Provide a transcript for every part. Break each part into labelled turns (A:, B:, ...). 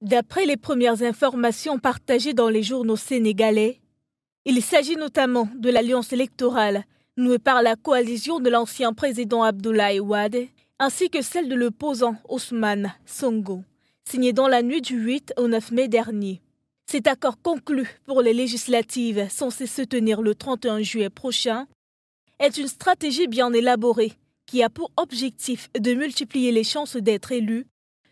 A: D'après les premières informations partagées dans les journaux sénégalais, il s'agit notamment de l'alliance électorale nouée par la coalition de l'ancien président Abdoulaye Wade ainsi que celle de l'opposant Ousmane Sonko, signée dans la nuit du 8 au 9 mai dernier. Cet accord conclu pour les législatives censées se tenir le 31 juillet prochain est une stratégie bien élaborée qui a pour objectif de multiplier les chances d'être élu,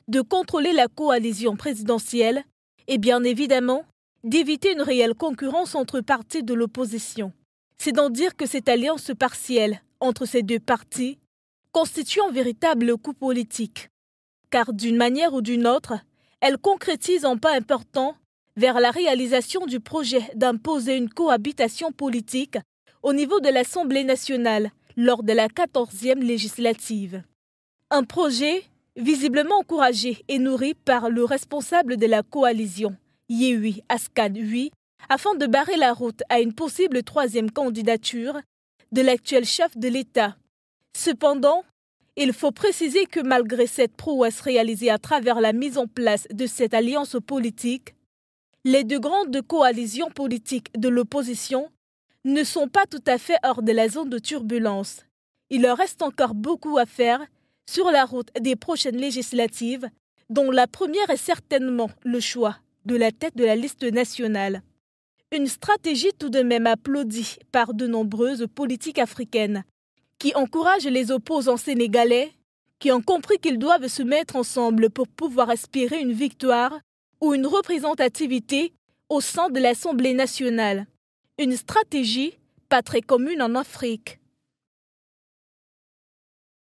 A: de contrôler la coalition présidentielle et bien évidemment d'éviter une réelle concurrence entre partis de l'opposition. C'est d'en dire que cette alliance partielle entre ces deux partis constitue un véritable coup politique, car d'une manière ou d'une autre, elle concrétise un pas important vers la réalisation du projet d'imposer une cohabitation politique au niveau de l'Assemblée nationale lors de la 14e législative. Un projet visiblement encouragé et nourri par le responsable de la coalition, Yewwi Askan Wi, afin de barrer la route à une possible troisième candidature de l'actuel chef de l'État. Cependant, il faut préciser que malgré cette prouesse réalisée à travers la mise en place de cette alliance politique, les deux grandes coalitions politiques de l'opposition ne sont pas tout à fait hors de la zone de turbulence. Il leur reste encore beaucoup à faire sur la route des prochaines législatives, dont la première est certainement le choix de la tête de la liste nationale. Une stratégie tout de même applaudie par de nombreuses politiques africaines, qui encouragent les opposants sénégalais, qui ont compris qu'ils doivent se mettre ensemble pour pouvoir aspirer une victoire ou une représentativité au sein de l'Assemblée nationale. Une stratégie pas très commune en Afrique.